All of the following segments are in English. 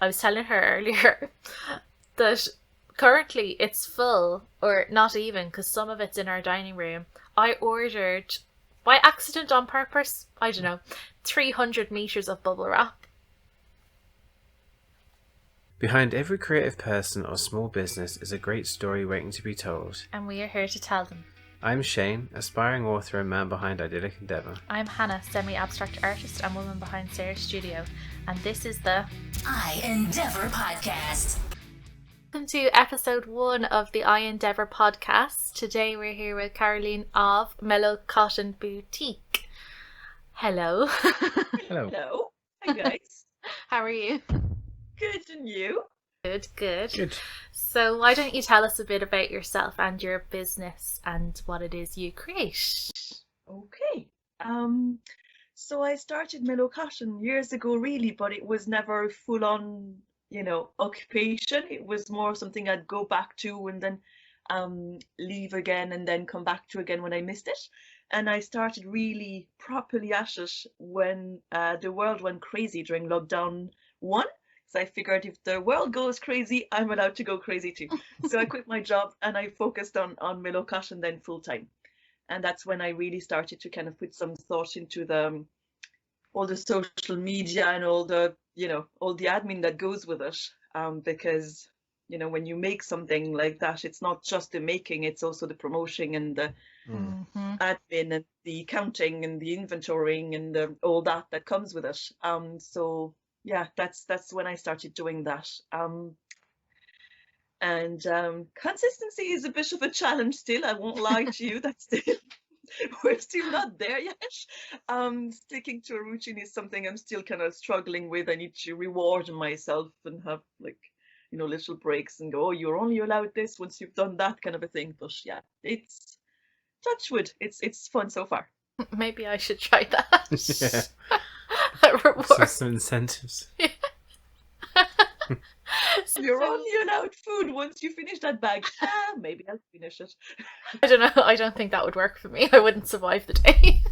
I was telling her earlier that currently it's full, or not even, because some of it's in our dining room. I ordered, by accident on purpose, I don't know, 300 meters of bubble wrap. Behind every creative person or small business is a great story waiting to be told. And we are here to tell them. I'm Shane, aspiring author and man behind I-Endeavour. I'm Hannah, semi-abstract artist and woman behind Sarah's Studio. And this is the I-Endeavour podcast. Welcome to episode 1 of the I-Endeavour podcast. Today we're here with Caroline of Mellow Cotton Boutique. Hello. Hello. Hello. Hi guys. How are you? Good, and you? Good. So why don't you tell us a bit about yourself and your business and what it is you create? Okay. So I started Mellow Cotton years ago, really, but it was never full on, occupation. It was more something I'd go back to and then leave again and then come back to again when I missed it. And I started really properly at it when the world went crazy during lockdown 1. So I figured if the world goes crazy, I'm allowed to go crazy too. So I quit my job and I focused on Mellow Cotton then full time. And that's when I really started to kind of put some thought into all the social media and all the admin that goes with it. Because, when you make something like that, it's not just the making, it's also the promoting and the admin and the accounting and the inventorying and all that comes with it. So yeah, that's when I started doing that. And consistency is a bit of a challenge still. I won't lie to you. We're still not there yet. Sticking to a routine is something I'm still kind of struggling with. I need to reward myself and have little breaks and go, oh, you're only allowed this once you've done that kind of a thing. But yeah, it's touch wood. It's fun so far. Maybe I should try that. Yeah. Some incentives. You're only allowed food once you finish that bag. Maybe I'll finish it. I don't know. I don't think that would work for me. I wouldn't survive the day.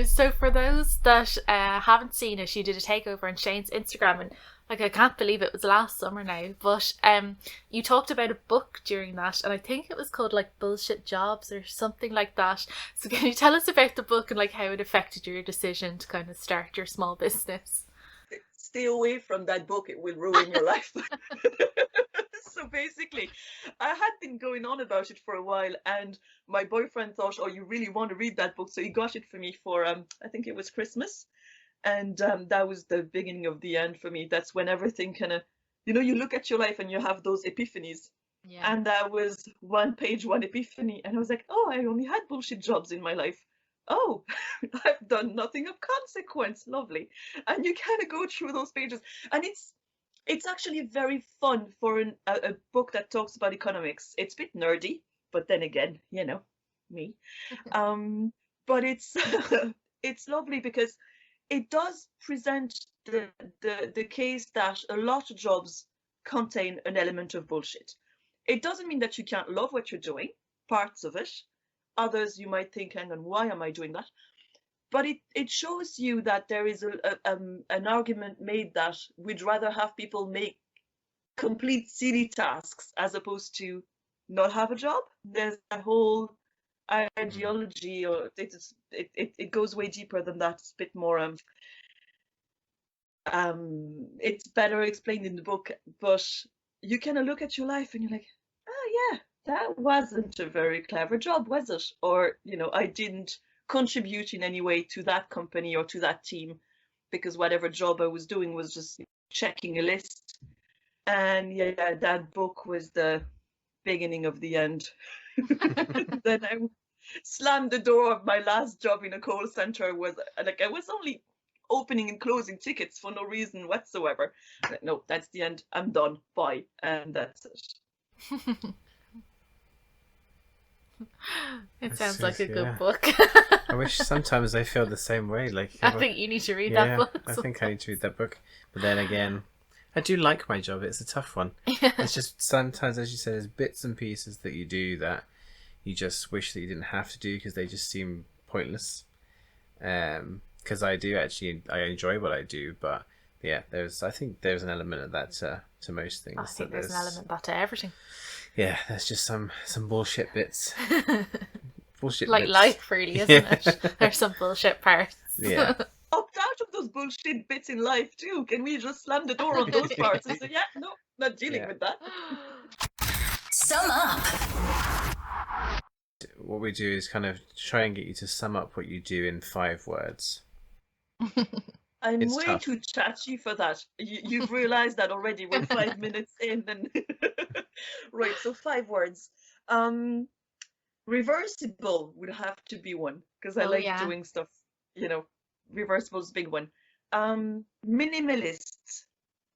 So for those that haven't seen it, you did a takeover on Shane's Instagram, and I can't believe it was last summer now. But you talked about a book during that, and I think it was called Bullshit Jobs or something like that. So can you tell us about the book and how it affected your decision to kind of start your small business? Stay away from that book, it will ruin your life. So basically, I had been going on about it for a while, and my boyfriend thought, oh, you really want to read that book, so he got it for me for I think it was Christmas. And that was the beginning of the end for me. That's when everything kind of, you look at your life and you have those epiphanies. Yeah. And that was one epiphany, and I was like, oh, I only had bullshit jobs in my life. Oh, I've done nothing of consequence. Lovely. And you kind of go through those pages, and it's actually very fun for a book that talks about economics. It's a bit nerdy, but then again, me. But it's it's lovely because it does present the case that a lot of jobs contain an element of bullshit. It doesn't mean that you can't love what you're doing, parts of it. Others you might think, hang on, why am I doing that? But it shows you that there is an argument made that we'd rather have people make complete silly tasks as opposed to not have a job. There's a whole ideology, or it goes way deeper than that. It's a bit more it's better explained in the book, but you kind of look at your life and you're like, oh yeah, that wasn't a very clever job, was it? Or I didn't contribute in any way to that company or to that team, because whatever job I was doing was just checking a list. And yeah, that book was the beginning of the end. Then I slammed the door of my last job in a call center. I was only opening and closing tickets for no reason whatsoever. No, that's the end. I'm done. Bye. And that's it. It sounds like a good book. I wish sometimes I feel the same way. I think you need to read that book. I think I need to read that book. But then again, I do like my job. It's a tough one. It's just sometimes, as you said, there's bits and pieces that you do that you just wish that you didn't have to do because they just seem pointless. Because I enjoy what I do, but Yeah, I think there's an element of that to most things. I think that there's an element of that to everything. Yeah, there's just some bullshit bits. Bullshit Like bits. life, really, isn't it? There's some bullshit parts. Yeah. Opt out of those bullshit bits in life too. Can we just slam the door on those parts and say, yeah, no, not dealing Yeah. with that. Sum up. What we do is kind of try and get you to sum up what you do in 5 words. I'm It's way tough. too chatty for that. You've realized that already. We're 5 minutes in, and right. So 5 words. Reversible would have to be one because I Oh, like yeah. doing stuff. Reversible's a big one. Minimalist,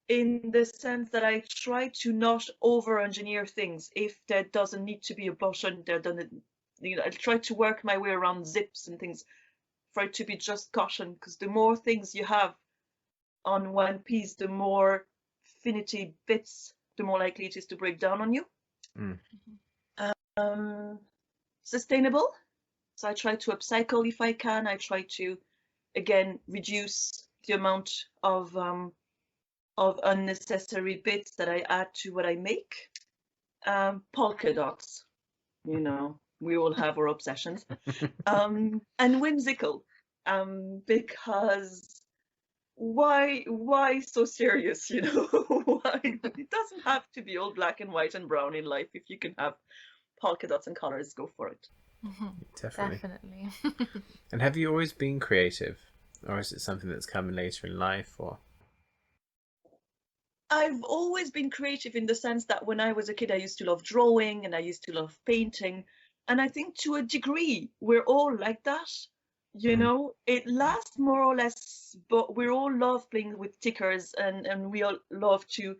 in the sense that I try to not over-engineer things. If there doesn't need to be a button, there doesn't. I try to work my way around zips and things for it to be just cotton, because the more things you have on one piece, the more finity bits, the more likely it is to break down on you. Mm. Sustainable. So I try to upcycle if I can. I try to, again, reduce the amount of unnecessary bits that I add to what I make. Polka dots. We all have our obsessions. And whimsical. Because why so serious? Why? It doesn't have to be all black and white and brown in life. If you can have polka dots and colors, go for it. Definitely. And have you always been creative, or is it something that's come later in life? Or I've always been creative in the sense that when I was a kid, I used to love drawing and I used to love painting. And I think to a degree, we're all like that. It lasts more or less, but we all love playing with stickers, and we all love to,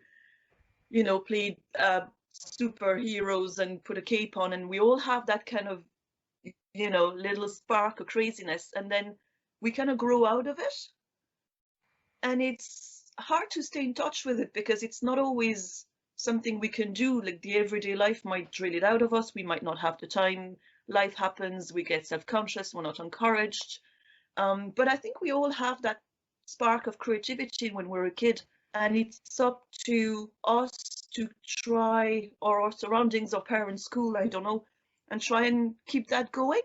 play superheroes and put a cape on, and we all have that kind of, little spark of craziness, and then we kind of grow out of it. And it's hard to stay in touch with it because it's not always something we can do. Like, the everyday life might drill it out of us. We might not have the time. Life happens. We get self-conscious. We're not encouraged. But I think we all have that spark of creativity when we're a kid. And it's up to us to try, or our surroundings, our parents' school, I don't know, and try and keep that going.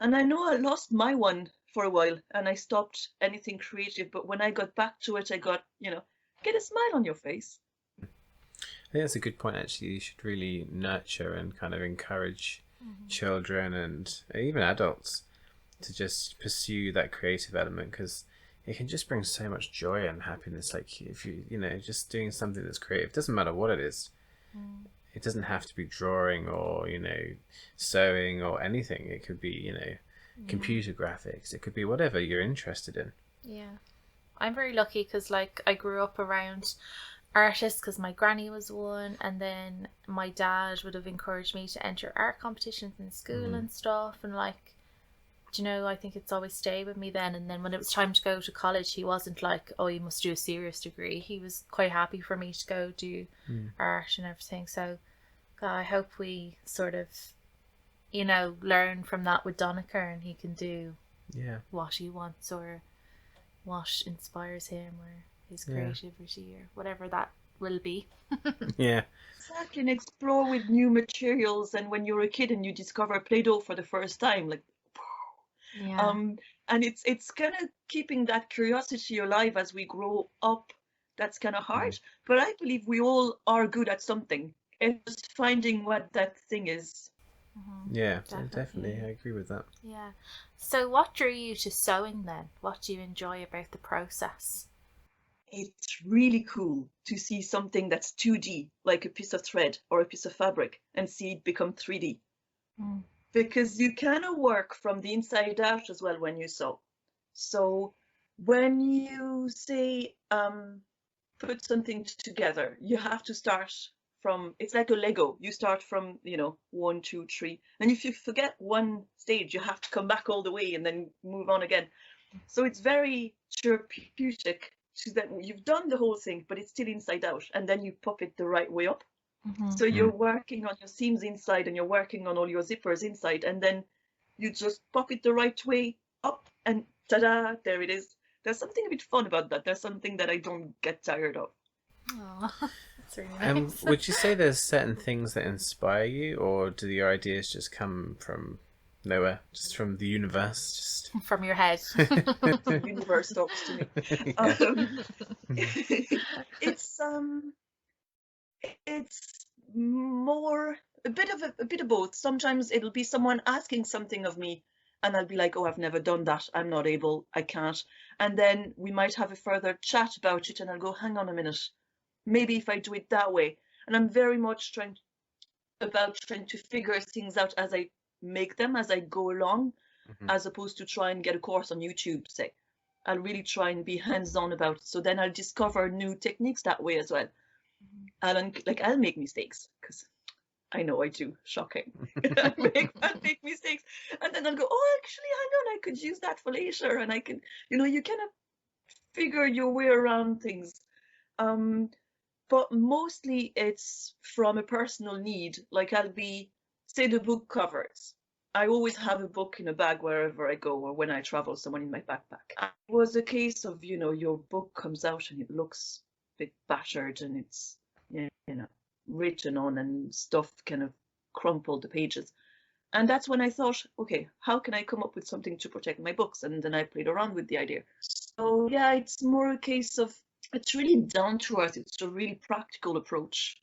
And I know I lost my one for a while and I stopped anything creative. But when I got back to it, I got, get a smile on your face. I think that's a good point, actually. You should really nurture and kind of encourage children and even adults to just pursue that creative element, because it can just bring so much joy and happiness. Like, if just doing something that's creative, doesn't matter what it is. It doesn't have to be drawing or, sewing or anything. It could be, computer graphics. It could be whatever you're interested in. Yeah. I'm very lucky because, like, I grew up around artists because my granny was one, and then my dad would have encouraged me to enter art competitions in school and stuff, and, like, I think it's always stayed with me then. And then when it was time to go to college, he wasn't like, oh, you must do a serious degree. He was quite happy for me to go do art and everything. So I hope we sort of, learn from that with Doniker, and he can do what he wants or what inspires him or his creativity or whatever that will be. Yeah. Exactly, and explore with new materials. And when you're a kid and you discover Play-Doh for the first time, like, and it's kind of keeping that curiosity alive as we grow up. That's kind of hard, but I believe we all are good at something. It's just finding what that thing is. Yeah, definitely. I agree with that. Yeah. So what drew you to sewing then? What do you enjoy about the process? It's really cool to see something that's 2D, like a piece of thread or a piece of fabric, and see it become 3D. Because you kind of work from the inside out as well when you sew. So when you say put something together, you have to start from, it's like a Lego. You start from 1, 2, 3, and if you forget one stage, you have to come back all the way and then move on again. So it's very therapeutic to that you've done the whole thing, but it's still inside out, and then you pop it the right way up. So you're working on your seams inside, and you're working on all your zippers inside, and then you just pop it the right way up, and ta-da, there it is. there's something a bit fun about that. There's something that I don't get tired of. Oh, that's really nice. Would you say there's certain things that inspire you, or do your ideas just come from nowhere, just from the universe? Just From your head. The universe talks to me. Yeah. It's it's more a bit of both. Sometimes it'll be someone asking something of me, and I'll be like, "Oh, I've never done that. I'm not able. I can't." And then we might have a further chat about it, and I'll go, "Hang on a minute. Maybe if I do it that way." And I'm very much trying to figure things out as I make them, as I go along, as opposed to try and get a course on YouTube, say. I'll really try and be hands-on about it. So then I'll discover new techniques that way as well. I'll make mistakes, because I know I do. Shocking. I'll make mistakes. And then I'll go, oh, actually, hang on, I could use that for later. And I can, you kind of figure your way around things. But mostly it's from a personal need. Like I'll be, say, the book covers. I always have a book in a bag wherever I go, or when I travel, someone in my backpack. It was a case of, your book comes out and it looks a bit battered, and it's, written on, and stuff kind of crumpled the pages. And that's when I thought, okay, how can I come up with something to protect my books? And then I played around with the idea. So yeah, it's more a case of, it's really down to earth. It's a really practical approach,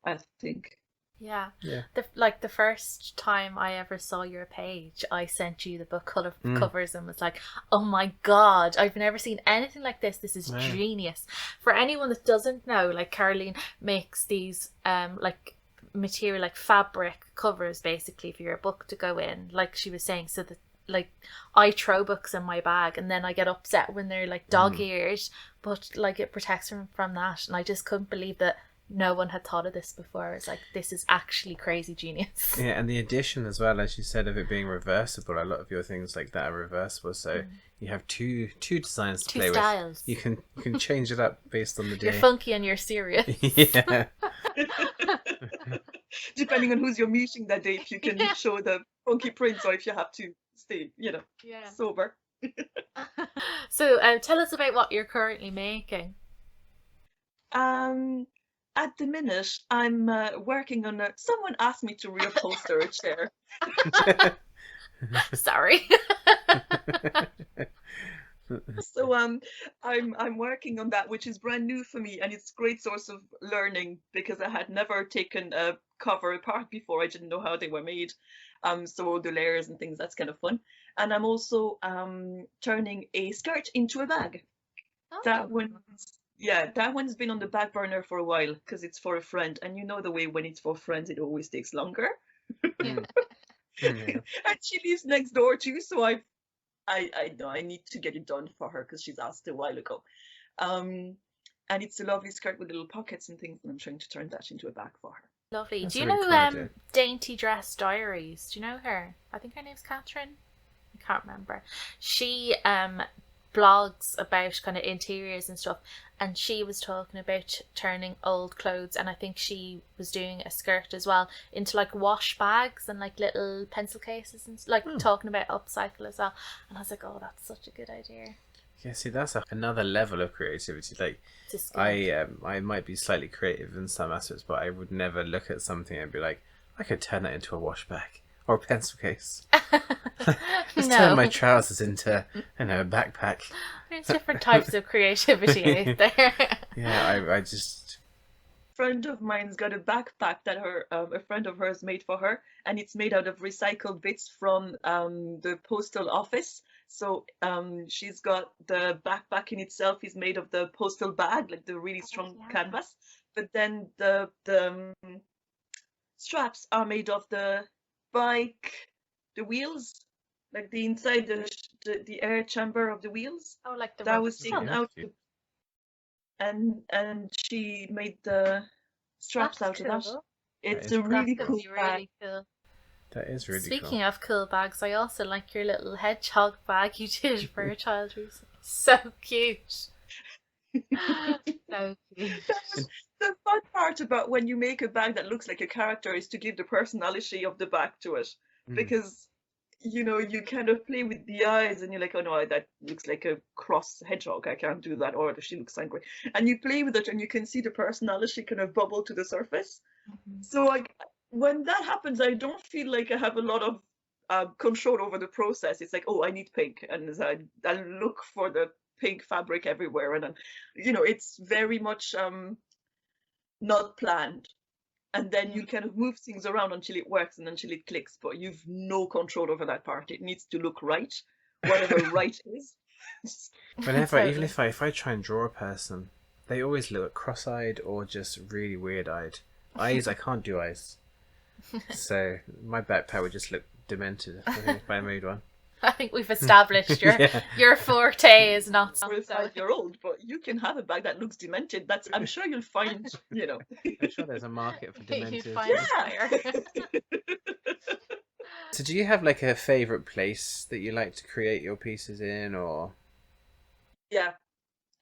I think. Yeah. Yeah. The first time I ever saw your page, I sent you the book covers and was like, oh my God, I've never seen anything like this. This is genius. For anyone that doesn't know, like, Caroline makes these like material, like fabric covers basically for your book to go in, like she was saying, so that, like, I throw books in my bag and then I get upset when they're like dog-eared, but like it protects them from that. And I just couldn't believe that no one had thought of this before. It's like, this is actually crazy genius. Yeah, and the addition as well, as you said, of it being reversible. A lot of your things like that are reversible, so you have two designs to play styles. with. You can change it up based on the day. You're funky and you're serious. Yeah. Depending on who's you're meeting that day, if you can show the funky prints, or if you have to stay, sober. So tell us about what you're currently making. At the minute, I'm working on someone asked me to reupholster a chair. Sorry. So I'm working on that, which is brand new for me, and it's a great source of learning, because I had never taken a cover apart before. I didn't know how they were made. So all the layers and things, that's kind of fun. And I'm also turning a skirt into a bag. Oh. That one's been on the back burner for a while, because it's for a friend, and you know the way when it's for friends it always takes longer. And she lives next door too, so I know I need to get it done for her, because she's asked a while ago. And it's a lovely skirt with little pockets and things, and I'm trying to turn that into a bag for her. Lovely. That's Do you a really know cool idea. Dainty Dress Diaries? Do you know her? I think her name's Catherine. I can't remember. She blogs about kind of interiors and stuff, and she was talking about turning old clothes, and I think she was doing a skirt as well, into like wash bags and like little pencil cases, and like talking about upcycle as well. And I was like, oh, that's such a good idea. Yeah, see, that's another level of creativity. Like, I might be slightly creative in some aspects, but I would never look at something and be like, I could turn that into a wash bag or a pencil case. Let's turn my trousers into, a backpack. There's different types of creativity out there. Yeah, I just... A friend of mine's got a backpack that a friend of hers made for her, and it's made out of recycled bits from the postal office. So she's got the backpack in itself is made of the postal bag, like the really strong canvas, but then the straps are made of the bike, the wheels, like the inside the air chamber of the wheels. Oh, like the that rubber was taken stuff. out, and she made the straps That's out of that. cool. It's That is a really That's cool gonna be bag. really cool. That is really Speaking cool. of cool bags, I also like your little hedgehog bag you did for a child recently. So cute. So cute. The fun part about when you make a bag that looks like a character is to give the personality of the bag to it, because you kind of play with the eyes and you're like, oh no, that looks like a cross hedgehog. I can't do that. Or she looks angry. And you play with it and you can see the personality kind of bubble to the surface. So when that happens, I don't feel like I have a lot of control over the process. It's like, oh, I need pink. And I look for the pink fabric everywhere. And, it's very much not planned. And then you kind of move things around until it works and until it clicks, but you've no control over that part. It needs to look right, whatever right is. Even if I try and draw a person, they always look cross-eyed or just really weird-eyed. Eyes, I can't do eyes. So my backpack would just look demented if I made one. I think we've established your forte is not For a 5-year-old, but you can have a bag that looks demented. I'm sure you'll find, I'm sure there's a market for demented. You'd find a So do you have like a favourite place that you like to create your pieces in, or? Yeah.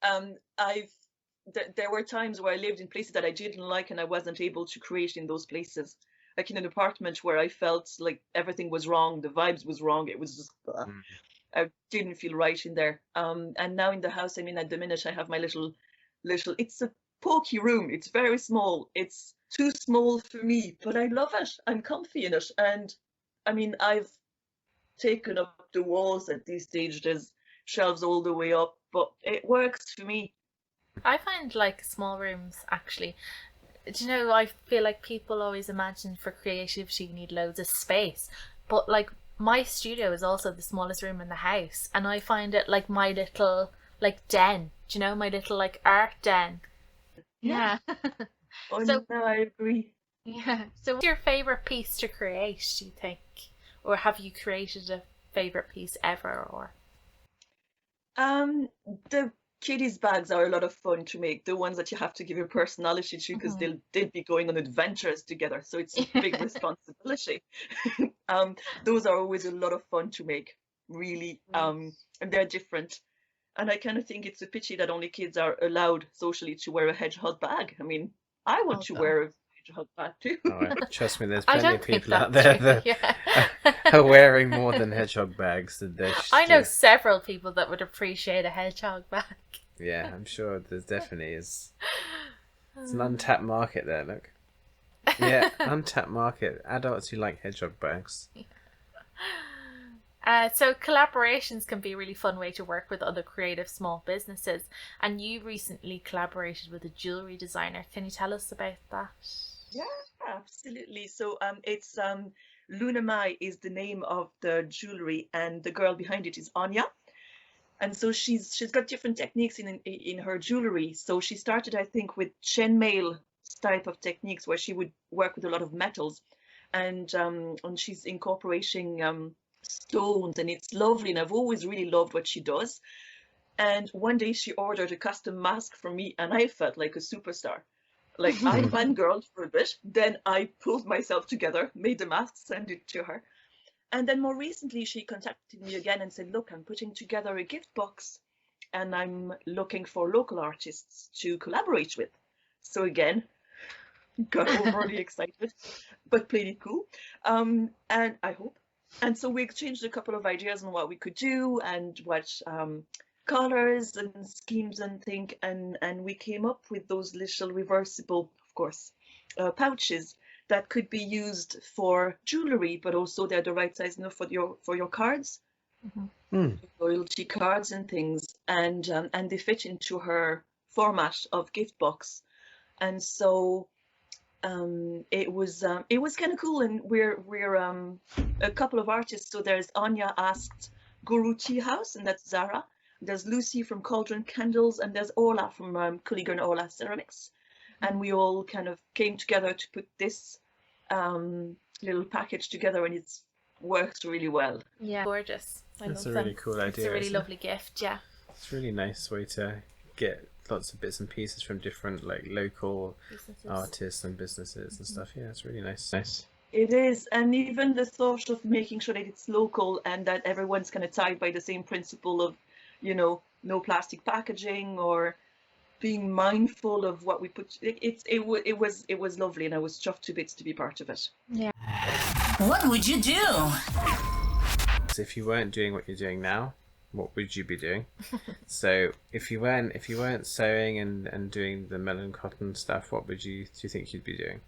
There were times where I lived in places that I didn't like and I wasn't able to create in those places. Like in an apartment where I felt like everything was wrong, the vibes was wrong, it was just I didn't feel right in there. And now in the house I'm in at the minute, I have my little it's a pokey room. It's very small. It's too small for me, but I love it. I'm comfy in it. And I mean, I've taken up the walls at this stage. There's shelves all the way up, but it works for me. I find like small rooms actually. Do you know, I feel like people always imagine for creativity you need loads of space, but like my studio is also the smallest room in the house, and I find it like my little like den. Do you know, my little like art den? Yeah. Oh, So no, I agree. yeah. So what's your favorite piece to create, do you think? Or have you created a favorite piece ever? Or The kiddies bags are a lot of fun to make. The ones that you have to give your personality to, because they'll be going on adventures together. So it's a big responsibility. Those are always a lot of fun to make, really. And they're different. And I kind of think it's a pity that only kids are allowed socially to wear a hedgehog bag. I mean, I want to wear a hedgehog bag too. Trust me, there's I plenty don't of think people out that's there true. that Yeah. are wearing more than hedgehog bags. Than I know several people that would appreciate a hedgehog bag. Yeah, I'm sure there's definitely is. It's an untapped market there, look. Yeah, untapped market. Adults who like hedgehog bags. So collaborations can be a really fun way to work with other creative small businesses. And you recently collaborated with a jewellery designer. Can you tell us about that? Yeah, absolutely. So it's Luna Mai is the name of the jewelry, and the girl behind it is Anya. And so she's got different techniques in her jewelry. So she started, I think, with chainmail type of techniques where she would work with a lot of metals, and she's incorporating stones, and it's lovely. And I've always really loved what she does. And one day she ordered a custom mask from me, and I felt like a superstar. Like I fangirled for a bit, then I pulled myself together, made the mask, sent it to her. And then more recently, she contacted me again and said, look, I'm putting together a gift box and I'm looking for local artists to collaborate with. So again, got overly excited, but played it cool. And I hope. And so we exchanged a couple of ideas on what we could do and what colors and schemes and things. And we came up with those little reversible, of course, pouches that could be used for jewelry, but also they're the right size enough for your cards, loyalty cards and things, and they fit into her format of gift box, and so it was kind of cool. And we're a couple of artists. So there's Anya asked Guru Tea House, and that's Zara. There's Lucy from Cauldron Candles, and there's Ola from Culligan Ola Ceramics. And we all kind of came together to put this little package together, and it's works really well. Yeah, gorgeous. That's love a really them. cool idea. It's a really isn't lovely gift. Yeah. It's a really nice way to get lots of bits and pieces from different like local Businesses. artists and businesses and stuff. Yeah, it's really nice. Nice. It is, and even the thought of making sure that it's local and that everyone's kind of tied by the same principle of, no plastic packaging, or being mindful of what we put. It was lovely, and I was chuffed to bits to be part of it. Yeah. What would you do? So if you weren't doing what you're doing now, what would you be doing? So if you weren't sewing and doing the melon cotton stuff, what do you think you'd be doing?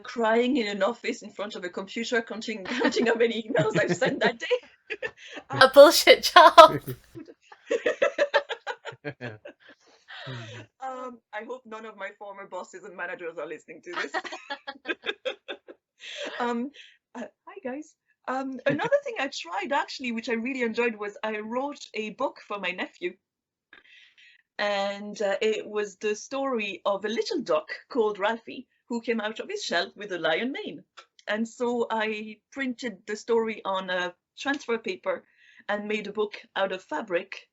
Crying in an office in front of a computer, counting how many emails I've sent that day. A bullshit job. I hope none of my former bosses and managers are listening to this. Hi guys. Another thing I tried actually, which I really enjoyed, was I wrote a book for my nephew. And it was the story of a little duck called Ralphie who came out of his shell with a lion mane. And so I printed the story on a transfer paper and made a book out of fabric.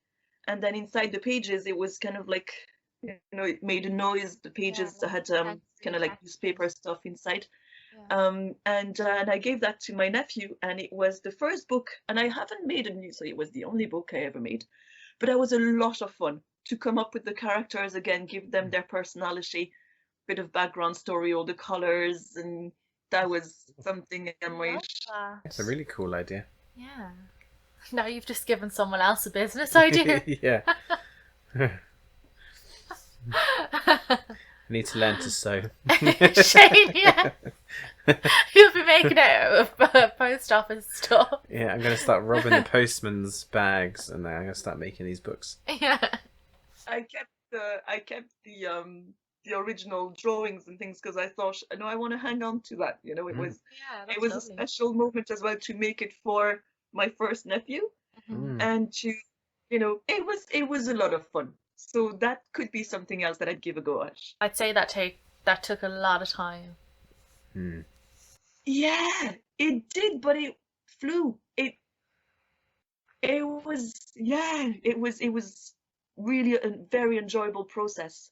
And then inside the pages, it was kind of like, it made a noise. The pages had kind of like newspaper stuff inside. And I gave that to my nephew, and it was the first book. And I haven't made a new, so it was the only book I ever made. But that was a lot of fun to come up with the characters again, give them their personality, bit of background story, all the colors, and that was something in my. It's a really cool idea. Yeah. Now you've just given someone else a business idea. Yeah. I need to learn to sew. Shane, yeah. You'll be making it post office stuff. Yeah, I'm going to start robbing the postman's bags, and then I'm going to start making these books. Yeah. I kept the original drawings and things because I thought, no, I want to hang on to that. It was a special moment as well to make it for my first nephew, and to, it was a lot of fun. So that could be something else that I'd give a go at. I'd say that took a lot of time. Yeah, it did, but it flew. It was really a very enjoyable process.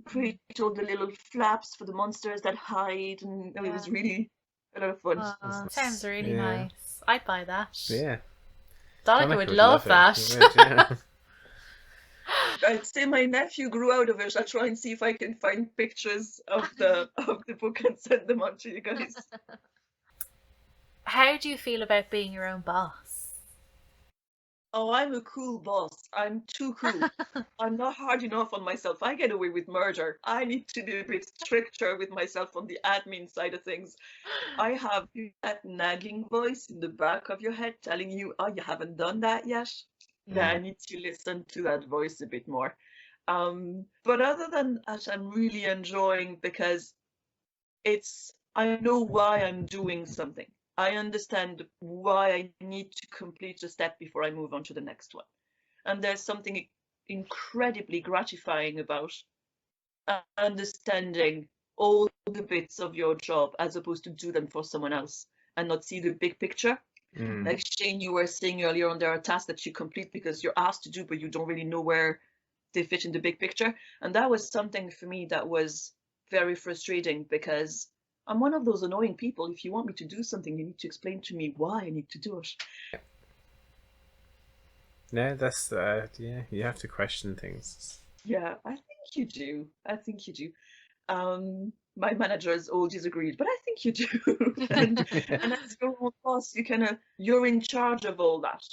Create all the little flaps for the monsters that hide, and it was really a lot of fun. Sounds really nice. I'd buy that. Yeah. Donica would love that. Would, I'd say my nephew grew out of it. I'll try and see if I can find pictures of the book and send them on to you guys. How do you feel about being your own boss? Oh, I'm a cool boss. I'm too cool. I'm not hard enough on myself. I get away with murder. I need to be a bit stricter with myself on the admin side of things. I have that nagging voice in the back of your head telling you, oh, you haven't done that yet. Yeah, I need to listen to that voice a bit more. But other than that, I'm really enjoying because I know why I'm doing something. I understand why I need to complete a step before I move on to the next one. And there's something incredibly gratifying about understanding all the bits of your job as opposed to do them for someone else and not see the big picture. Like Shane, you were saying earlier on, there are tasks that you complete because you're asked to do, but you don't really know where they fit in the big picture. And that was something for me that was very frustrating because I'm one of those annoying people. If you want me to do something, you need to explain to me why I need to do it. No, that's you have to question things. Yeah, I think you do. My managers all disagreed, but I think you do. and as your own boss, you're in charge of all that.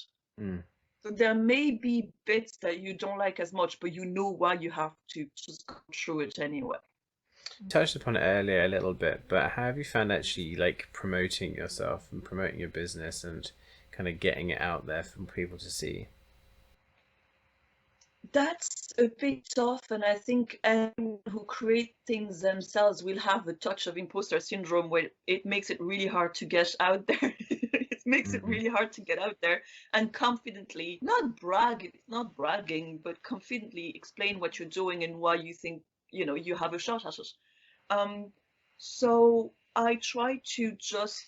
So there may be bits that you don't like as much, but you know why you have to just go through it anyway. Touched upon it earlier a little bit, but how have you found actually like promoting yourself and promoting your business and kind of getting it out there for people to see? That's a bit tough, and I think anyone who create things themselves will have a touch of imposter syndrome where it makes it really hard to get out there. It makes it really hard to get out there and confidently, not bragging, but confidently explain what you're doing and why you think, you have a shot at it. So I try to just,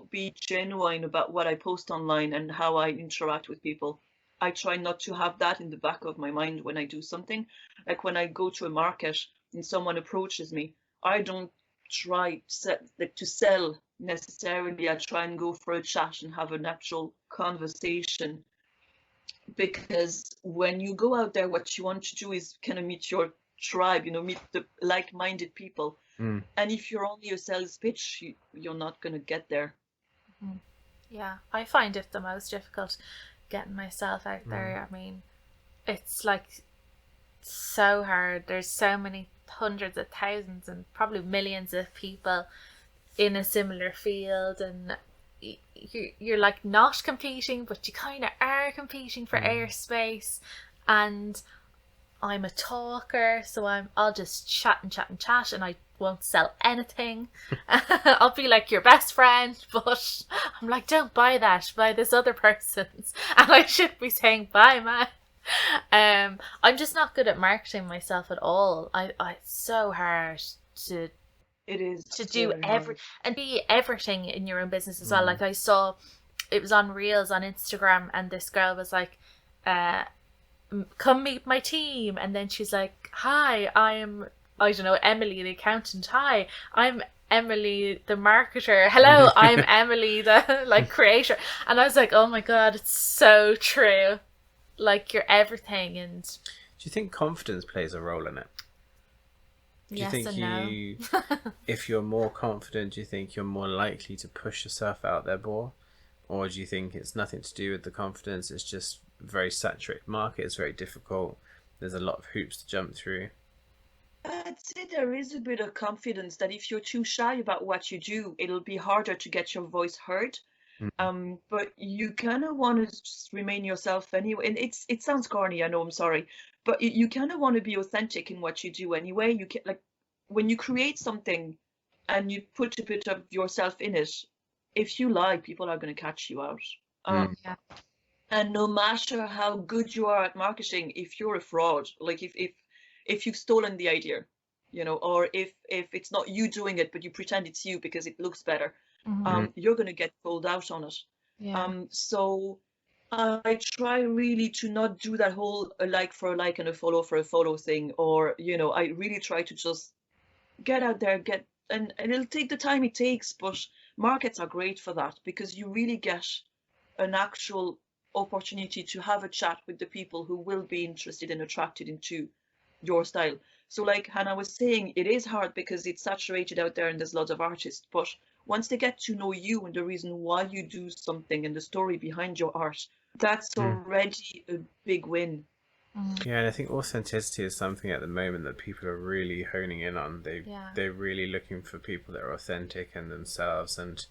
be genuine about what I post online and how I interact with people. I try not to have that in the back of my mind when I do something. Like when I go to a market and someone approaches me, I don't try to sell necessarily. I try and go for a chat and have a natural conversation. Because when you go out there, what you want to do is kind of meet your tribe, meet the like-minded people. And if you're only a sales pitch, you're not going to get there. Yeah, I find it the most difficult getting myself out there. I mean, it's like so hard. There's so many hundreds of thousands and probably millions of people in a similar field, and you're like not competing, but you kind of are competing for airspace. And I'm a talker, so I'll just chat and chat and chat, and I won't sell anything. I'll be like your best friend, but I'm like, don't buy that, buy this other person's, and I should be saying buy mine. I'm just not good at marketing myself at all. It's so hard to It is do very hard. and be everything in your own business as well. Like I saw, it was on Reels on Instagram, and this girl was like, come meet my team, and then she's like, hi, I'm, I don't know, Emily the accountant. Hi, I'm Emily the marketer. Hello, I'm Emily the like creator. And I was like, oh my god, it's so true. Like, you're everything. And Do you think confidence plays a role in it? Do you yes think and no. if you're more confident, do you think you're more likely to push yourself out there more? Or do you think it's nothing to do with the confidence, it's just a very saturated market, it's very difficult, there's a lot of hoops to jump through? I'd say there is a bit of confidence that if you're too shy about what you do, it'll be harder to get your voice heard. But you kind of want to just remain yourself anyway. And it sounds corny, I know, I'm sorry, but you kind of want to be authentic in what you do anyway. You can, like, when you create something and you put a bit of yourself in it, if you lie, people are going to catch you out. Yeah. And no matter how good you are at marketing, if you're a fraud, like if you've stolen the idea, or if it's not you doing it, but you pretend it's you because it looks better, you're going to get pulled out on it. Yeah. So I try really to not do that whole a like for a like and a follow for a follow thing, or I really try to just get out there, and it'll take the time it takes, but markets are great for that because you really get an actual opportunity to have a chat with the people who will be interested and attracted into your style. So like Hannah was saying, it is hard because it's saturated out there and there's lots of artists, but once they get to know you and the reason why you do something and the story behind your art, that's already a big win. Yeah, and I think authenticity is something at the moment that people are really honing in on. They're really looking for people that are authentic and themselves, and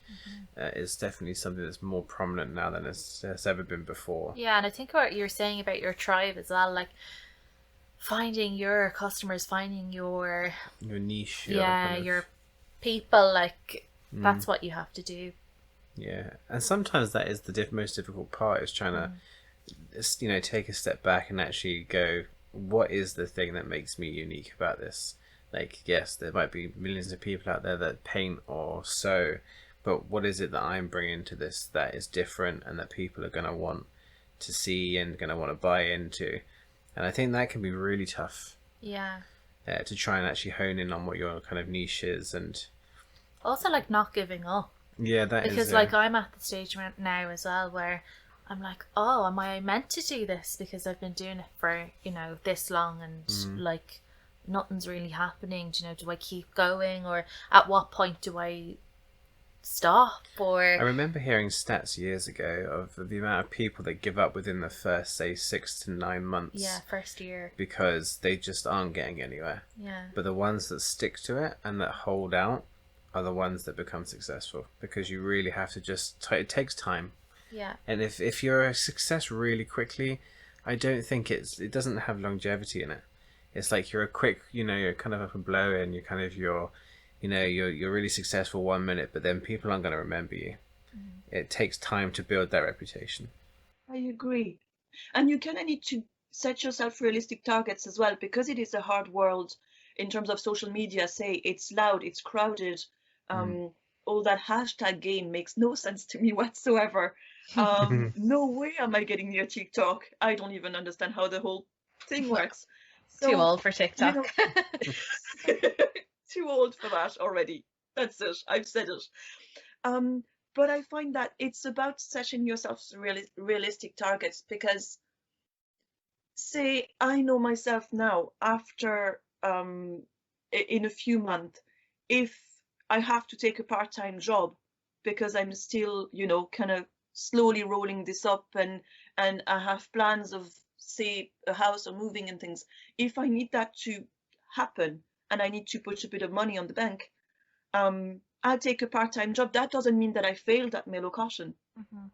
it's definitely something that's more prominent now than it's ever been before. Yeah, and I think what you're saying about your tribe as well, like finding your customers, finding your niche, your people, like that's what you have to do. Yeah, and sometimes that is the most difficult part, is trying to take a step back and actually go, what is the thing that makes me unique about this? Like, yes, there might be millions of people out there that paint or sew, but what is it that I'm bringing to this that is different and that people are going to want to see and going to want to buy into? And I think that can be really tough. Yeah. To try and actually hone in on what your kind of niche is, and also like not giving up. Yeah, because like I'm at the stage now as well where I'm like, oh, am I meant to do this because I've been doing it for this long, and like nothing's really happening. Do I keep going, or at what point do I stop? Or I remember hearing stats years ago of the amount of people that give up within the first, say, 6 to 9 months. Yeah, first year. Because they just aren't getting anywhere. Yeah. But the ones that stick to it and that hold out are the ones that become successful, because you really have to it takes time. Yeah. And if you're a success really quickly, I don't think it doesn't have longevity in it. It's like you're a quick, you're kind of a blow in, you're really successful 1 minute, but then people aren't going to remember you. It takes time to build that reputation. I agree. And you kind of need to set yourself realistic targets as well, because it is a hard world in terms of social media. Say it's loud, it's crowded. All that hashtag game makes no sense to me whatsoever. No way am I getting near TikTok. I don't even understand how the whole thing works. So, too old for TikTok. Too old for that already. That's it. I've said it. But I find that it's about setting yourself realistic targets, because say I know myself now, after in a few months, if I have to take a part-time job because I'm still, kind of slowly rolling this up, and I have plans of, say, a house or moving and things. If I need that to happen and I need to put a bit of money on the bank, I'll take a part-time job. That doesn't mean that I failed at Mellow Cotton.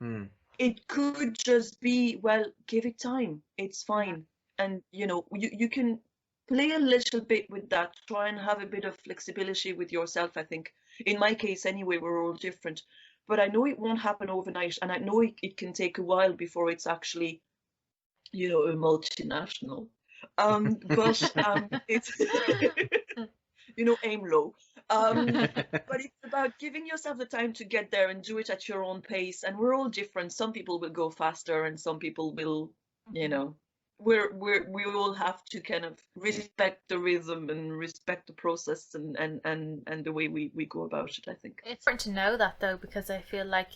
Mm. It could just be, well, give it time. It's fine. And, you can play a little bit with that, try and have a bit of flexibility with yourself, I think. In my case, anyway, we're all different. But I know it won't happen overnight, and I know it can take a while before it's actually, a multinational. But it's, aim low. But it's about giving yourself the time to get there and do it at your own pace. And we're all different. Some people will go faster, and some people will, we all have to kind of respect the rhythm and respect the process, and the way we go about it, I think. It's important to know that, though, because I feel like,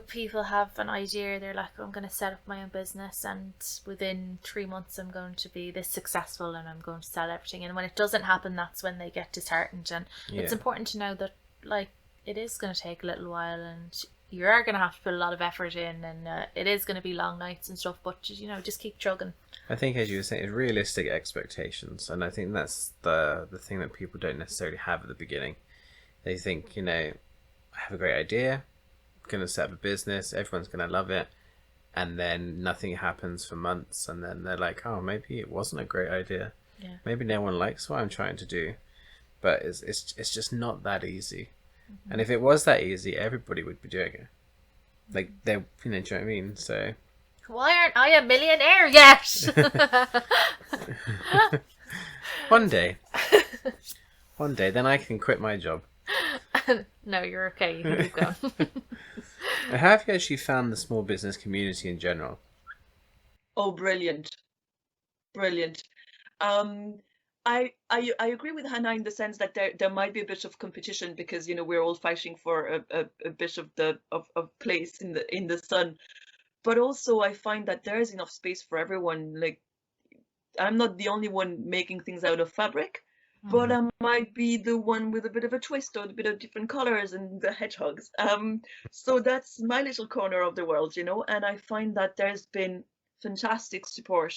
people have an idea. They're like, I'm going to set up my own business, and within 3 months I'm going to be this successful and I'm going to sell everything. And when it doesn't happen, that's when they get disheartened. And it's important to know that, like, it is going to take a little while, and you are going to have to put a lot of effort in, and it is going to be long nights and stuff, but, just keep chugging. I think, as you were saying, realistic expectations. And I think that's the thing that people don't necessarily have at the beginning. They think, I have a great idea, going to set up a business, everyone's going to love it, and then nothing happens for months, and then they're like, oh, maybe it wasn't a great idea. Maybe no one likes what I'm trying to do. But it's just not that easy. And if it was that easy, everybody would be doing it. Like, they're, do you know what I mean? So why aren't I a millionaire yet? one day, then I can quit my job. No, you're okay. You can keep going. How have you actually found the small business community in general? Oh, brilliant. I agree with Hannah in the sense that there might be a bit of competition, because we're all fighting for a bit of the of place in the sun, but also I find that there is enough space for everyone. Like, I'm not the only one making things out of fabric, but I might be the one with a bit of a twist or a bit of different colors and the hedgehogs. So that's my little corner of the world, and I find that there's been fantastic support.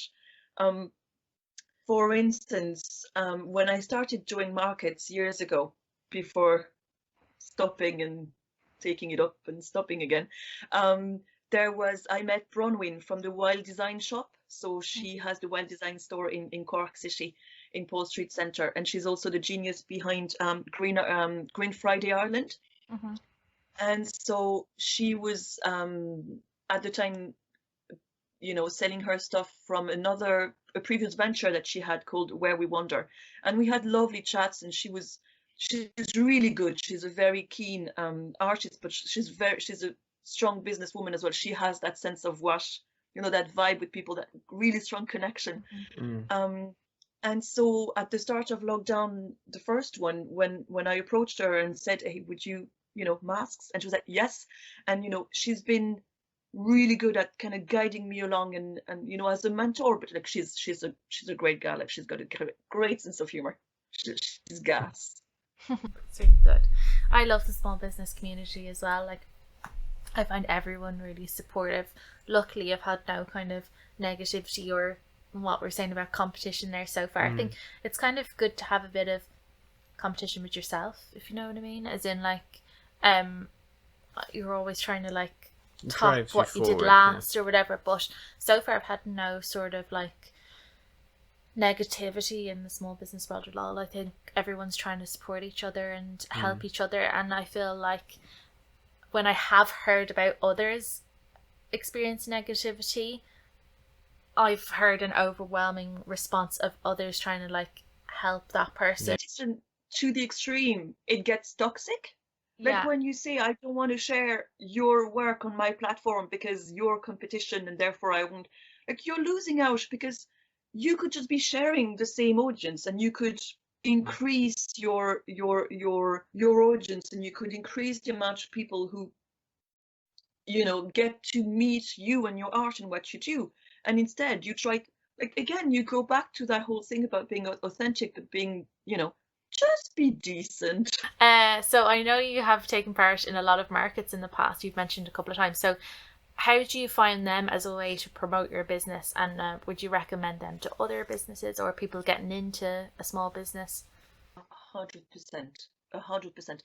For instance, when I started doing markets years ago, before stopping and taking it up and stopping again, I met Bronwyn from the Wild Design shop. So she has the Wild Design store in Cork City, in Paul Street Centre, and she's also the genius behind Green Friday Ireland. And so she was at the time, selling her stuff from a previous venture that she had called Where We Wander, and we had lovely chats. And she's really good. She's a very keen artist, but she's a strong businesswoman as well. She has that sense of that vibe with people, that really strong connection. And so at the start of lockdown, the first one, when I approached her and said, hey, would you, masks? And she was like, yes. And, she's been really good at kind of guiding me along, and as a mentor, but like she's a great gal. Like, she's got a great sense of humor. She's gas. It's really good. I love the small business community as well. Like, I find everyone really supportive. Luckily, I've had no kind of negativity or what we're saying about competition there so far. I think it's kind of good to have a bit of competition with yourself, if you know what I mean. As in, like, you're always trying to like top what you did last or whatever. But so far, I've had no sort of like negativity in the small business world at all. I think everyone's trying to support each other and help each other, and I feel like when I have heard about others experience negativity, I've heard an overwhelming response of others trying to like help that person. To the extreme, it gets toxic. Like, when you say, I don't want to share your work on my platform because you're competition and therefore I won't, like, you're losing out, because you could just be sharing the same audience, and you could increase your audience, and you could increase the amount of people who get to meet you and your art and what you do. And instead you try, like, again, you go back to that whole thing about being authentic, but being just be decent. So I know you have taken part in a lot of markets in the past. You've mentioned a couple of times. So how do you find them as a way to promote your business? And would you recommend them to other businesses or people getting into a small business? 100%. 100%.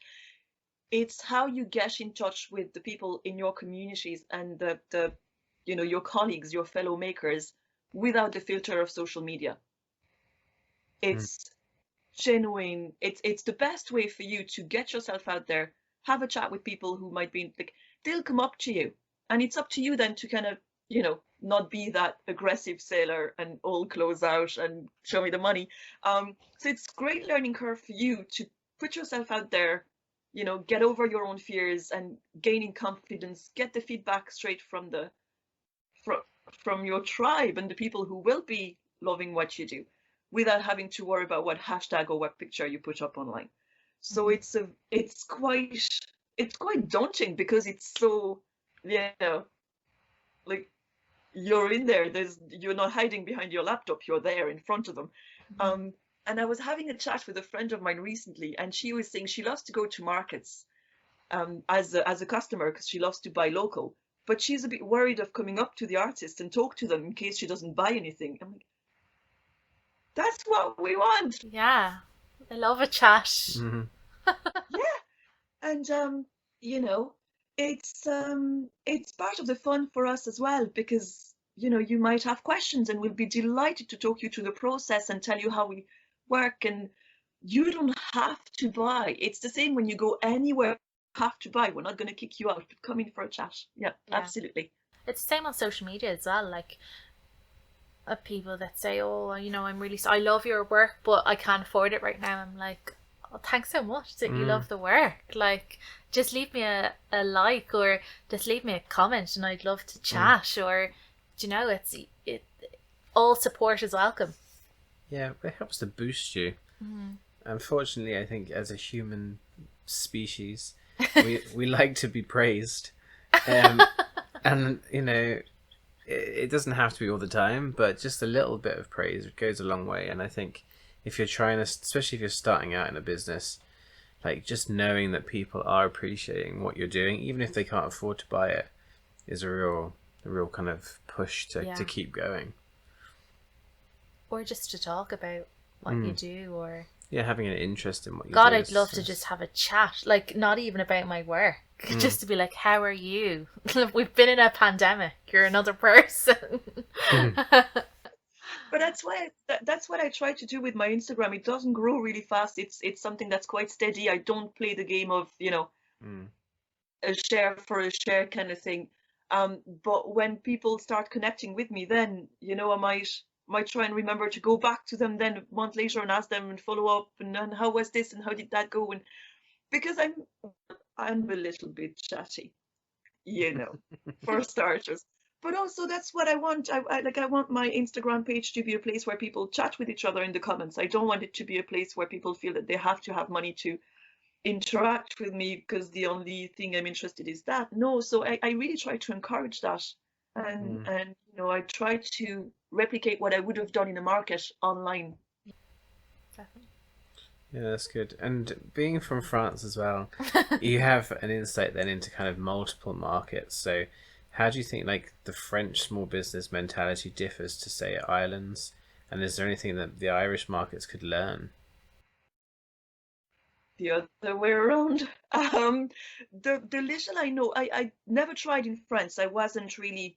It's how you get in touch with the people in your communities and the your colleagues, your fellow makers, without the filter of social media. Mm. It's genuine. It's the best way for you to get yourself out there, have a chat with people who might be like, they'll come up to you, and it's up to you then to kind of not be that aggressive sailor and all close out and show me the money. So it's great learning curve for you to put yourself out there, get over your own fears and gaining confidence, get the feedback straight from from your tribe and the people who will be loving what you do, without having to worry about what hashtag or what picture you put up online. So it's quite daunting because it's so, like, you're in there. You're not hiding behind your laptop. You're there in front of them. And I was having a chat with a friend of mine recently, and she was saying she loves to go to markets as a customer because she loves to buy local, but she's a bit worried of coming up to the artist and talk to them in case she doesn't buy anything. I'm like, that's what we want. Yeah, I love a chat. Mhm. Yeah. And it's part of the fun for us as well, because you might have questions and we'll be delighted to talk you through the process and tell you how we work, and you don't have to buy. It's the same when you go anywhere. You have to buy. We're not going to kick you out, but come in for a chat. Yeah, Yeah. absolutely. It's the same on social media as well. Like people that say, "Oh, I love your work, but I can't afford it right now." I'm like, "Oh, thanks so much that you love the work. Like, just leave me a like, or just leave me a comment, and I'd love to chat." Or, it all support is welcome. Yeah, it helps to boost you. Unfortunately, I think as a human species, we like to be praised, and it doesn't have to be all the time, but just a little bit of praise goes a long way. And I think if you're trying to, especially if you're starting out in a business, like just knowing that people are appreciating what you're doing, even if they can't afford to buy it, is a real kind of push to keep going. Or just to talk about what you do, or having an interest in what you do. God, I'd love to just have a chat, like not even about my work, just to be like, "How are you? We've been in a pandemic. You're another person." But that's what I try to do with my Instagram. It doesn't grow really fast. It's something that's quite steady. I don't play the game of a share for a share kind of thing. But when people start connecting with me, then I might try and remember to go back to them then a month later and ask them and follow up and how was this and how did that go, and because I'm a little bit chatty, for starters. But also that's what I want. I want my Instagram page to be a place where people chat with each other in the comments. I don't want it to be a place where people feel that they have to have money to interact with me because the only thing I'm interested is that. No, so I really try to encourage that, and I try to replicate what I would have done in a market online. Definitely. Yeah, that's good. And being from France as well, you have an insight then into kind of multiple markets. So how do you think like the French small business mentality differs to, say, Ireland's? And is there anything that the Irish markets could learn? The other way around. The little I know, I never tried in France. I wasn't really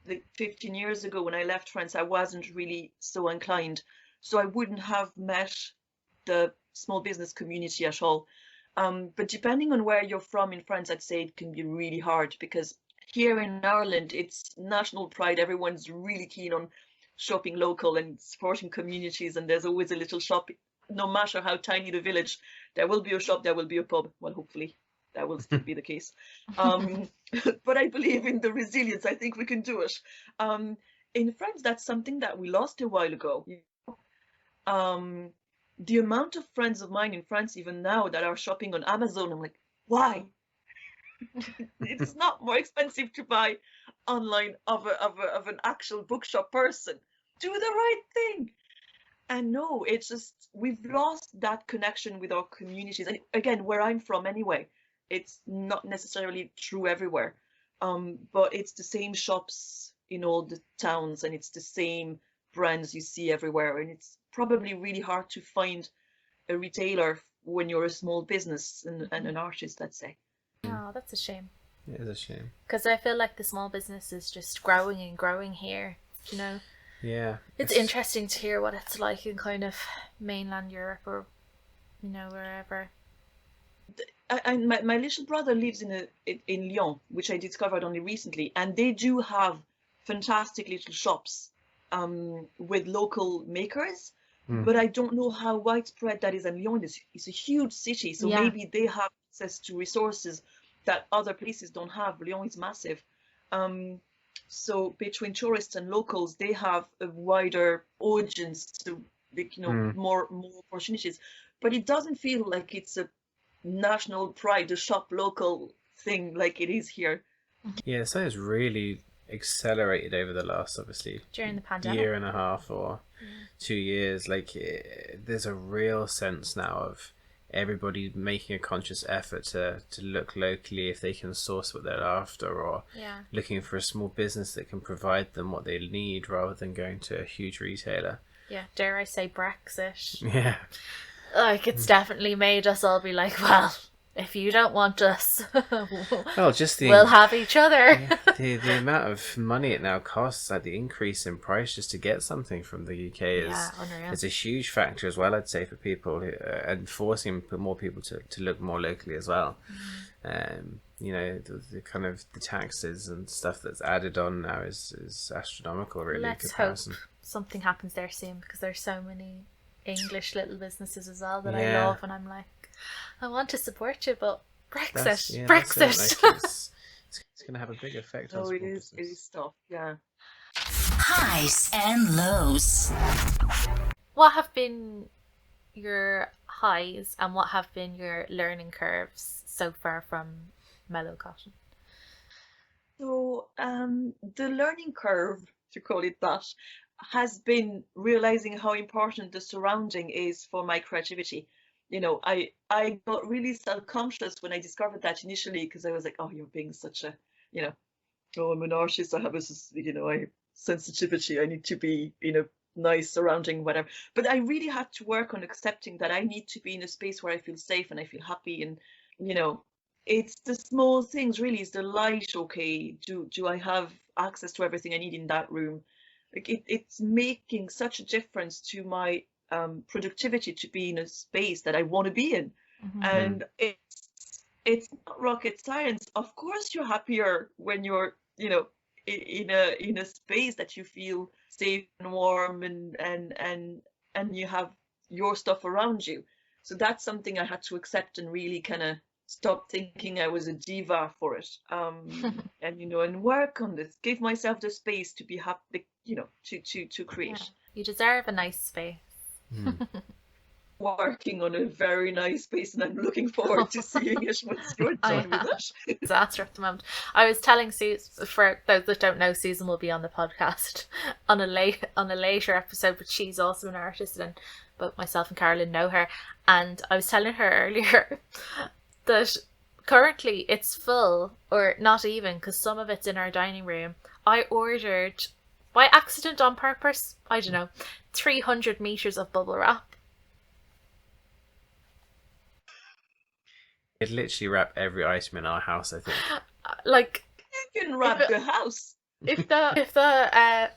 like 15 years ago when I left France, I wasn't really so inclined. So I wouldn't have met the small business community at all. But depending on where you're from in France, I'd say it can be really hard, because here in Ireland, it's national pride. Everyone's really keen on shopping local and supporting communities, and there's always a little shop. No matter how tiny the village, there will be a shop, there will be a pub. Well, hopefully that will still be the case. But I believe in the resilience. I think we can do it. In France, that's something that we lost a while ago. The amount of friends of mine in France, even now, that are shopping on Amazon, I'm like, why? It's not more expensive to buy online of an actual bookshop person. Do the right thing. And no, it's just we've lost that connection with our communities. And again, where I'm from anyway, it's not necessarily true everywhere. But it's the same shops in all the towns and it's the same brands you see everywhere. And it's probably really hard to find a retailer when you're a small business and an artist, let's say. Oh, that's a shame. It is a shame. Because I feel like the small business is just growing and growing here, you know. Yeah. It's interesting to hear what it's like in kind of mainland Europe or, you know, wherever. My little brother lives in Lyon, which I discovered only recently, and they do have fantastic little shops with local makers. But I don't know how widespread that is. And Lyon is a huge city, so maybe they have access to resources that other places don't have. Lyon is massive. So between tourists and locals, they have a wider audience to, more opportunities. But it doesn't feel like it's a national pride, a shop local thing like it is here. Yeah, so it's really accelerated over the last, obviously, during the pandemic, year and a half or 2 years. Like, there's a real sense now of everybody making a conscious effort to look locally if they can source what they're after, or looking for a small business that can provide them what they need rather than going to a huge retailer. Yeah, dare I say Brexit? Yeah. Like, it's definitely made us all be like, well, if you don't want us, well, just we'll have each other. The amount of money it now costs, like the increase in price just to get something from the UK is a huge factor as well, I'd say, for people and forcing more people to look more locally as well. The kind of the taxes and stuff that's added on now is astronomical, really. Let's hope something happens there soon, because there's so many English little businesses as well that I love, and I'm like, I want to support you, but Brexit. It's going to have a big effect on it is tough, yeah. Highs and lows. What have been your highs and what have been your learning curves so far from Mellow Cotton? So the learning curve, to call it that, has been realizing how important the surrounding is for my creativity. I got really self-conscious when I discovered that initially, because I was like, oh, you're being such a, oh, I'm an artist, I have a sensitivity, I need to be in a nice surrounding, whatever. But I really had to work on accepting that I need to be in a space where I feel safe and I feel happy. And, it's the small things, really. Is the light okay? Do I have access to everything I need in that room? Like it's making such a difference to my productivity to be in a space that I want to be in. And it's not rocket science. Of course you're happier when you're in a space that you feel safe and warm and you have your stuff around you. So that's something I had to accept and really kind of stop thinking I was a diva for it, and work on this, give myself the space to be happy, to create. You deserve a nice space. Working on a very nice space, and I'm looking forward to seeing it once you're done with it. Disaster at the moment. I was telling Susan, for those that don't know, Susan will be on the podcast on a later episode, but she's also an artist, and both myself and Carolyn know her. And I was telling her earlier that currently it's full, or not even, because some of it's in our dining room. I ordered, by accident, on purpose, I don't know, 300 meters of bubble wrap. It'd literally wrap every item in our house, I think. Like, you can wrap the house. If the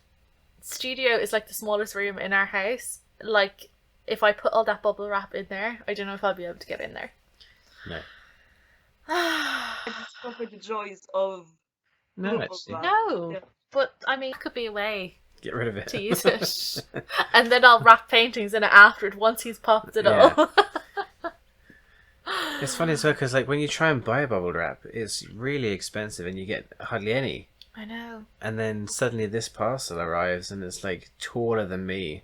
studio is like the smallest room in our house, like if I put all that bubble wrap in there, I don't know if I'll be able to get in there. No. I discovered the joys of No, actually. No. Yeah. But I mean, it could be a way Get rid of it. to use it. And then I'll wrap paintings in it after, once he's popped it all. It's funny as well, because like when you try and buy a bubble wrap, it's really expensive and you get hardly any. I know. And then suddenly this parcel arrives and it's like taller than me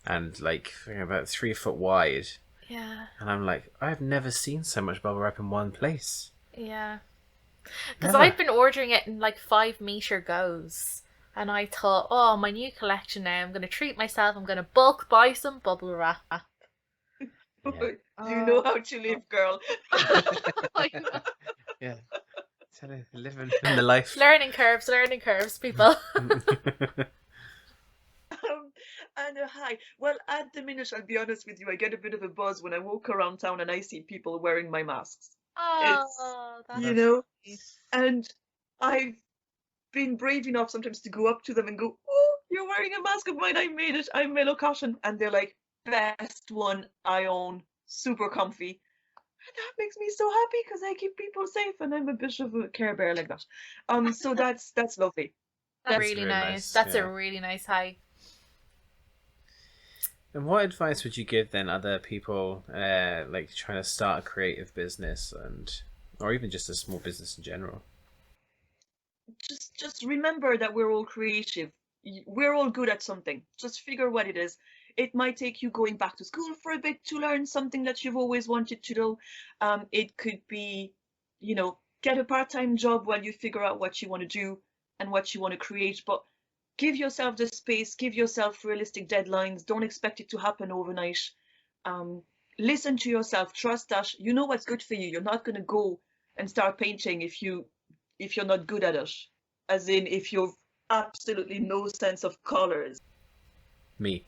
and like about 3 foot wide. Yeah. And I'm like, I've never seen so much bubble wrap in one place. Yeah. Because Never. I've been ordering it in like 5 meter goes. And I thought, oh, my new collection now, I'm going to treat myself, I'm going to bulk buy some bubble wrap. Yeah. You know how to live, girl. I know. Yeah. Tell her, living in the life. Learning curves, people. And hi. Well, at the minute, I'll be honest with you, I get a bit of a buzz when I walk around town and I see people wearing my masks. Oh, that's You know, nice. and I've been brave enough sometimes to go up to them and go, "Oh, you're wearing a mask of mine. I made it. I'm Mellow Cotton." And they're like, "Best one I own. Super comfy." And that makes me so happy because I keep people safe and I'm a bit of a care bear like that. So that's lovely. That's That's really really nice. nice, That's yeah. a really nice high. And what advice would you give then other people like trying to start a creative business or even just a small business in general? just remember that we're all creative. We're all good at something. Just figure what it is. It might take you going back to school for a bit to learn something that you've always wanted to do. It could be, get a part-time job while you figure out what you want to do and what you want to create. But give yourself the space, give yourself realistic deadlines. Don't expect it to happen overnight. Listen to yourself. Trust that you know what's good for you. You're not going to go and start painting if you're not good at it. As in, if you've absolutely no sense of colors. Me.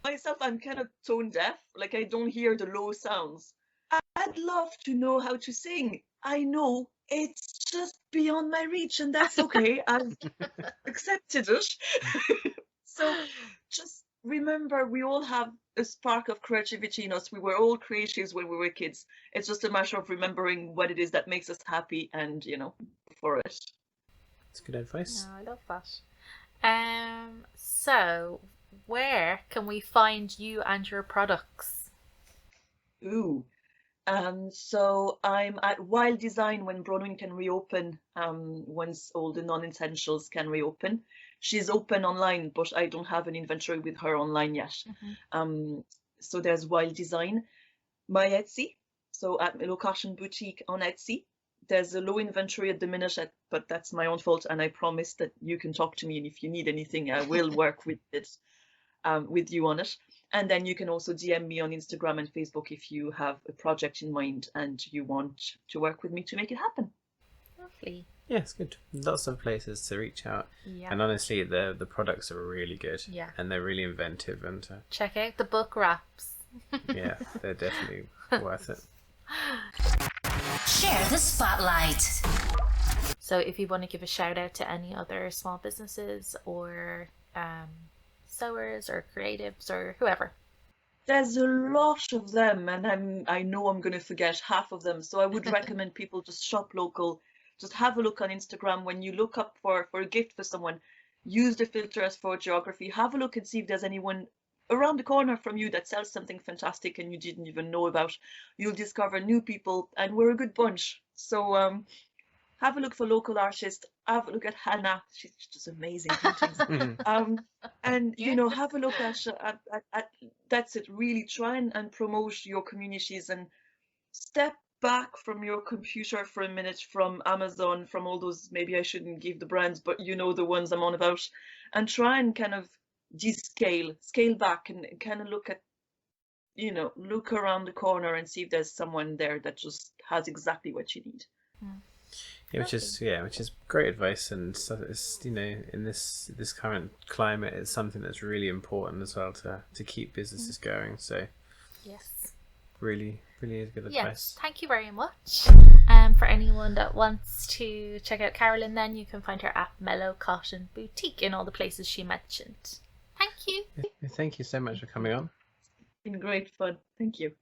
Myself, I'm kind of tone deaf. Like, I don't hear the low sounds. I'd love to know how to sing. I know it's just beyond my reach, and that's okay. I've accepted it. So just remember, we all have a spark of creativity in us. We were all creatives when we were kids. It's just a matter of remembering what it is that makes us happy and, for it. That's good advice. No, I love that. So where can we find you and your products? Ooh. So I'm at Wild Design when Bronwyn can reopen, once all the non-essentials can reopen. She's open online, but I don't have an inventory with her online yet. So there's Wild Design. My Etsy, so at Mellow Cotton Boutique on Etsy. There's a low inventory at the minute, but that's my own fault, and I promise that you can talk to me, and if you need anything, I will work with it, with you on it. And then you can also DM me on Instagram and Facebook if you have a project in mind and you want to work with me to make it happen. Lovely. Yeah, it's good. Lots of places to reach out. Yeah. And honestly, the products are really good. Yeah. And they're really inventive and Check out the book wraps. yeah, they're definitely worth it. Share the spotlight. So if you want to give a shout out to any other small businesses or sewers or creatives or whoever. There's a lot of them, and I know I'm going to forget half of them. So I would recommend people just shop local. Just have a look on Instagram. When you look up for a gift for someone, use the filter as for geography. Have a look and see if there's anyone around the corner from you that sells something fantastic and you didn't even know about. You'll discover new people, and we're a good bunch. So have a look for local artists. Have a look at Hannah. She's just amazing paintings. And have a look at that's it. Really try and promote your communities and step back from your computer for a minute, from Amazon, from all those, maybe I shouldn't give the brands, but the ones I'm on about, and try and kind of scale back and kind of look at, look around the corner and see if there's someone there that just has exactly what you need. Yeah, which is great advice, and so it's in this current climate, it's something that's really important as well to keep businesses going. So Yes. really is good advice. Yes. Thank you very much. For anyone that wants to check out Carolyn, then you can find her at Mellow Cotton Boutique in all the places she mentioned. Thank you. Yeah, thank you so much for coming on. It's been great fun. Thank you.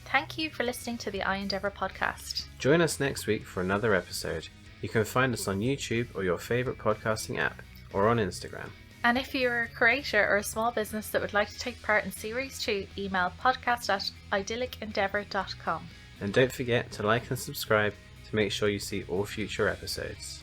Thank you for listening to the I-Endeavour podcast. Join us next week for another episode. You can find us on YouTube or your favourite podcasting app, or on Instagram. And if you're a creator or a small business that would like to take part in Series 2, email podcast@idyllicendeavour.com. And don't forget to like and subscribe to make sure you see all future episodes.